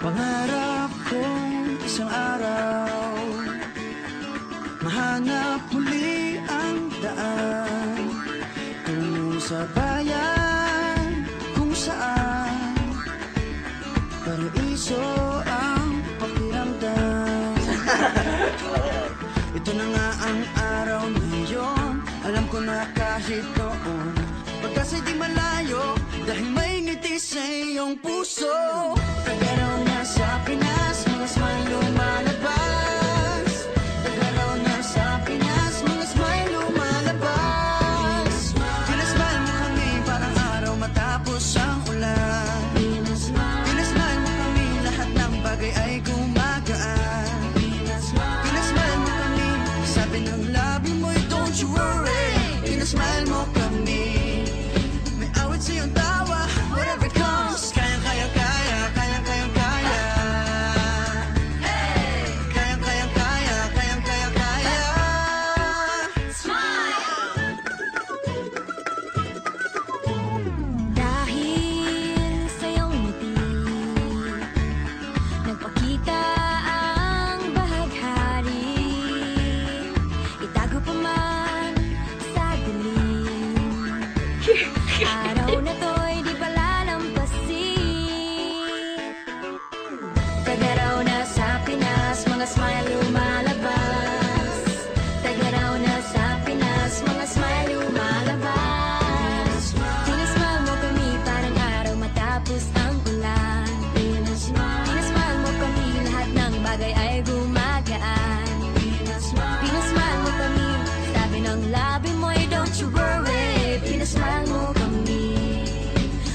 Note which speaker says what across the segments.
Speaker 1: Pangarap kong isang araw mahanap muli ang daan tungo sa bayan kung saan paraiso ang pakiramdam. Ito na nga ang araw na yun. Alam ko na kahit noon pagkasa'y di malayo, dahil may ngiti sa iyong puso. Tagaraw na sa Pinas, mga smile lumalabas. Tagaraw na sa Pinas, mga smile lumalabas. Pinasmile mo kami parang araw matapos ang ulan. Pinasmile mo kami, lahat ng bagay ay gumagaan. Pinasmile mo kami, sabi ng labi mo'y don't you worry. Pinasmile mo kami, may awit sa iyong tawa, whatever comes. Kaya kaya kaya, kaya kaya kaya. Kaya kaya kaya, kaya kaya kaya.
Speaker 2: Smile! Dahil sa iyong ngiti, nagpakita ang bahaghari. Itago pa man sa dilim, araw na to'y di palalampasin. Tagaraw na sa Pinas, mga smile lumalabas. Tagaraw na sa Pinas, mga smile lumalabas. Pinasmile mo kami parang araw matapos ang ulan. Pinasmile mo kami, lahat ng bagay ay gumagaan. Pinasmile mo kami, sabi ng labi mo'y don't you worry. Pinasmile mo kami,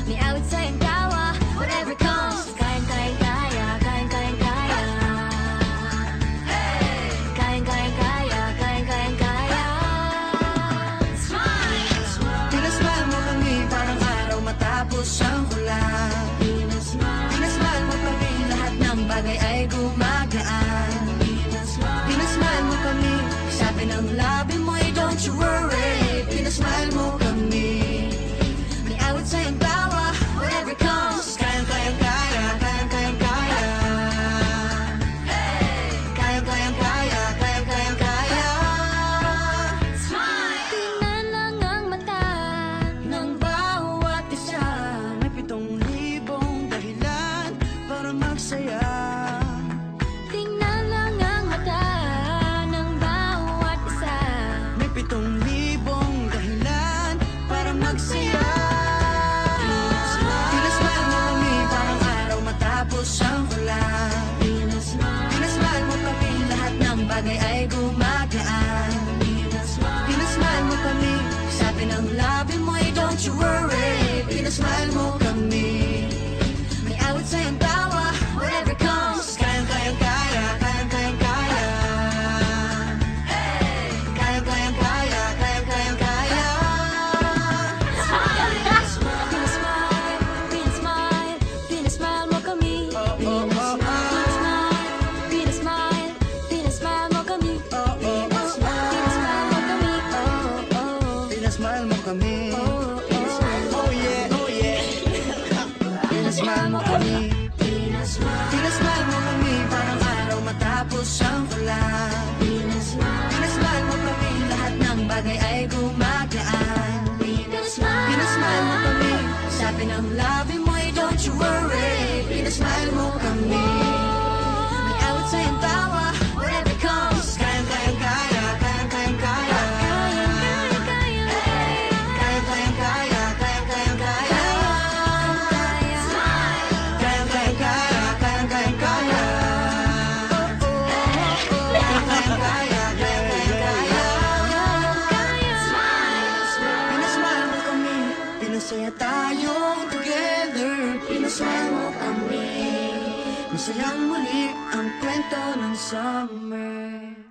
Speaker 2: may awit sa iyong tawa, whatever comes. Kayang kayang kaya, kayang kayang kaya. Kayang kayang kaya, kayang kayang kaya. Smile!
Speaker 1: Pinasmile mo kami parang araw matapos ang ulan. Pinasmile mo kami, lahat ng bagay ay gumagaan. Pinasmile mo kami, sabi ng labi mo'y don't you worry. Pinasmile mo kami, may awit sa iyong tawa, whatever comes. Kayang kayang kaya, kayang kayang kaya. Kayang kayang kaya, kayang kayang kaya.
Speaker 2: Smile! Tingnan lang ang mata ng
Speaker 1: Bawat isa may 7,000 dahilan para magsaya.
Speaker 2: Tingnan lang ang mata ng bawat isa.
Speaker 1: May 7,000 dahilan para magsaya. Pinasmile mo kami parang araw matapos ang ulan. Pinasmile mo kami, lahat ng bagay ay gumagaan. Pinasmile mo kami, sabi ng labi mo'y don't you worry. Pinasmile mo kami, may awit sa iyong tawa, whatever comes. Kayang kayang kaya, kayang kayang kaya. Kayang kayang kaya, kayang kayang kaya.
Speaker 2: Pinasmile, pinasmile, pinasmile mo kami. Pinasmile, pinasmile, pinasmile mo kami. Pinasmile mo kami.
Speaker 1: Pinasmile mo kami. Oh yeah, oh yeah. Pinasmile mo kami. Pinasmile mo kami parang araw matapos ang ulan. Pinasmile mo kami, lahat ng bagay ay gumagaan. Pinasmile mo kami, sabi ng labi mo'y don't you worry. Pinasmile mo kami, may awit sa iyong tawa, whatever comes. Kayang kayang kaya, kayang kayang kaya. Kayang kayang kaya, kayang kayang kaya. Kayang kayang kaya, kayang kayang kaya. Kayang kayang kaya, kayang kayang kaya. Pinasmile mo kami, pinasaya tayong together. Pinasmile mo kami, masayang muli ang kwento ng summer.